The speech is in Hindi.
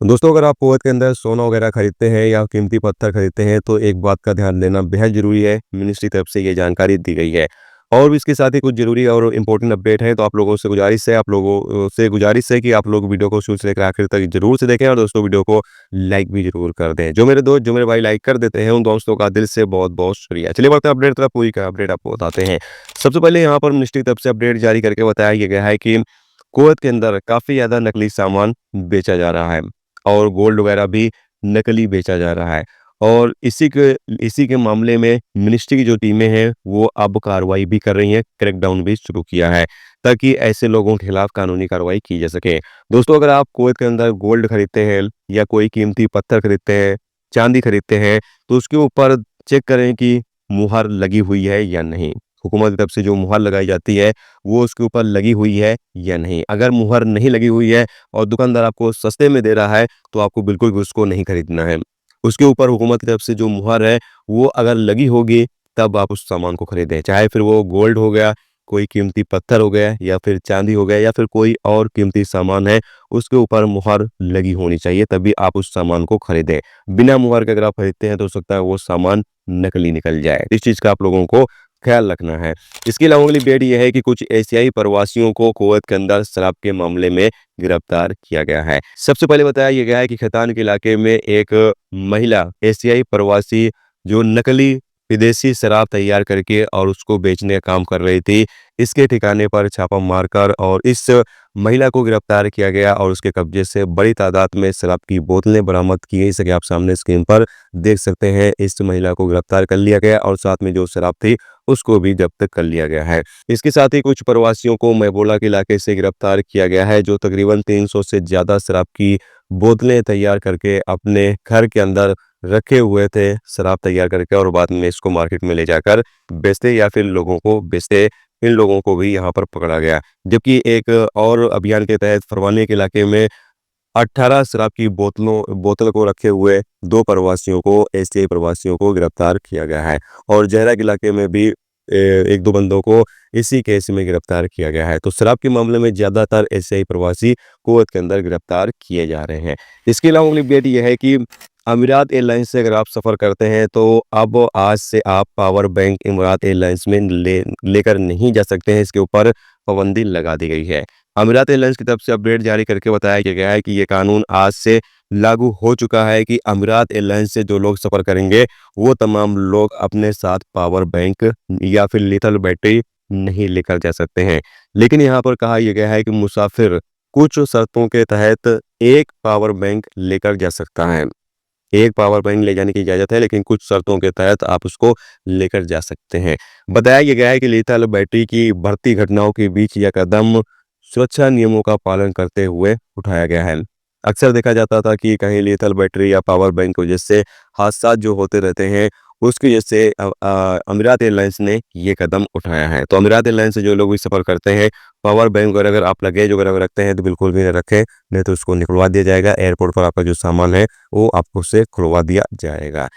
दोस्तों, अगर आप कुवैत के अंदर सोना वगैरह खरीदते हैं या कीमती पत्थर खरीदते हैं तो एक बात का ध्यान देना बेहद ज़रूरी है। मिनिस्ट्री की तरफ से ये जानकारी दी गई है। और भी इसके साथ ही कुछ ज़रूरी और इम्पोर्टेंट अपडेट है, तो आप लोगों से गुजारिश है कि आप लोग वीडियो को शुरू से लेकर आखिर तक ज़रूर से देखें और दोस्तों वीडियो को लाइक भी ज़रूर कर दें। जो मेरे भाई लाइक कर देते हैं उन दोस्तों का दिल से बहुत-बहुत शुक्रिया। चलिए बढ़ते हैं अपडेट तरफ, पूरी का अपडेट आपको बताते हैं। सबसे पहले यहाँ पर मिनिस्ट्री की तरफ से अपडेट जारी करके बताया ये गया है कि कुवैत के अंदर काफ़ी ज़्यादा नकली सामान बेचा जा रहा है। और गोल्ड वगैरह भी नकली बेचा जा रहा है। और इसी के मामले में मिनिस्ट्री की जो टीमें हैं वो अब कार्रवाई भी कर रही हैं, क्रैकडाउन भी शुरू किया है ताकि ऐसे लोगों के खिलाफ कानूनी कार्रवाई की जा सके। दोस्तों, अगर आप कुवैत के अंदर गोल्ड खरीदते हैं या कोई कीमती पत्थर खरीदते हैं, चांदी खरीदते हैं, तो उसके ऊपर चेक करें कि मुहर लगी हुई है या नहीं। हुकूमत की तरफ से जो मुहर लगाई जाती है वो उसके ऊपर लगी हुई है या नहीं। अगर मुहर नहीं लगी हुई है और दुकानदार आपको सस्ते में दे रहा है तो आपको बिल्कुल भी उसको नहीं खरीदना है। उसके ऊपर हुकूमत की तरफ से जो मुहर है वो अगर लगी होगी तब आप उस सामान को खरीदें। चाहे फिर वो गोल्ड हो गया, कोई कीमती पत्थर हो गया या फिर चांदी हो गया या फिर कोई और कीमती सामान है, उसके ऊपर मुहर लगी होनी चाहिए तभी आप उस सामान को खरीदें। बिना मुहर के अगर आप खरीदते हैं तो हो सकता है वो सामान नकली निकल जाए। इस चीज़ का आप लोगों को ख़्याल रखना है। इसके अलावा अगली अपडेट ये है कि कुछ एशियाई प्रवासियों को कुवैत के अंदर शराब के मामले में गिरफ्तार किया गया है। सबसे पहले बताया ये गया है कि खैतान के इलाके में एक महिला एशियाई प्रवासी जो नकली विदेशी शराब तैयार करके और उसको बेचने का काम कर रही थी, इसके ठिकाने पर छापा मारकर और इस महिला को गिरफ्तार किया गया और उसके कब्जे से बड़ी तादाद में शराब की बोतलें बरामद की गई। जैसे कि आप सामने स्क्रीन पर देख सकते हैं, इस महिला को गिरफ्तार कर लिया गया और साथ में जो शराब थी उसको भी जब्त कर लिया गया है। इसके साथ ही कुछ प्रवासियों को मैबोला के इलाके से गिरफ्तार किया गया है जो तकरीबन 300 से ज़्यादा शराब की बोतलें तैयार करके अपने घर के अंदर रखे हुए थे, शराब तैयार करके और बाद में इसको मार्केट में ले जाकर बेचते या फिर लोगों को बेचते। इन लोगों को भी यहाँ पर पकड़ा गया। जबकि एक और अभियान के तहत फरवानी के इलाके में 18 शराब की बोतल को रखे हुए 2 प्रवासियों को एशियाई प्रवासियों को गिरफ्तार किया गया है। और जहरा के इलाके में भी 1-2 बंदों को इसी केस में गिरफ्तार किया गया है। तो शराब के मामले में ज़्यादातर एशियाई प्रवासी कुवैत के अंदर गिरफ्तार किए जा रहे हैं। इसके अलावा अगली अपडेट ये है कि अमीरात एयरलाइंस से अगर आप सफ़र करते हैं तो अब आज से आप पावर बैंक अमीरात एयरलाइंस में लेकर नहीं जा सकते हैं। इसके ऊपर पाबंदी लगा दी गई है। अमीरात एयरलाइंस की तरफ से अपडेट जारी करके बताया गया है कि ये कानून आज से लागू हो चुका है कि अमीरात एयरलाइंस से जो लोग सफ़र करेंगे वो तमाम लोग अपने साथ पावर बैंक या फिर लिथल बैटरी नहीं लेकर जा सकते हैं। लेकिन यहाँ पर कहा यह गया है कि मुसाफिर कुछ शर्तों के तहत एक पावर बैंक लेकर जा सकता है। एक पावर बैंक ले जाने की इजाज़त है, लेकिन कुछ शर्तों के तहत आप उसको लेकर जा सकते हैं। बताया ये गया है कि लिथल बैटरी की बढ़ती घटनाओं के बीच यह कदम सुरक्षा नियमों का पालन करते हुए उठाया गया है। अक्सर देखा जाता था कि कहीं लिथल बैटरी या पावर बैंक की वजह से हादसा जो होते रहते हैं, उसकी वजह से अमीरात एयरलाइंस ने ये कदम उठाया है। तो अमीरात एयरलाइंस से जो लोग भी सफ़र करते हैं, पावर बैंक वगैरह अगर आप लगेज वगैरह रखते हैं तो बिल्कुल भी ना रखें, नहीं तो उसको निकलवा दिया जाएगा। एयरपोर्ट पर आपका जो सामान है वो आपको उससे खुलवा दिया जाएगा।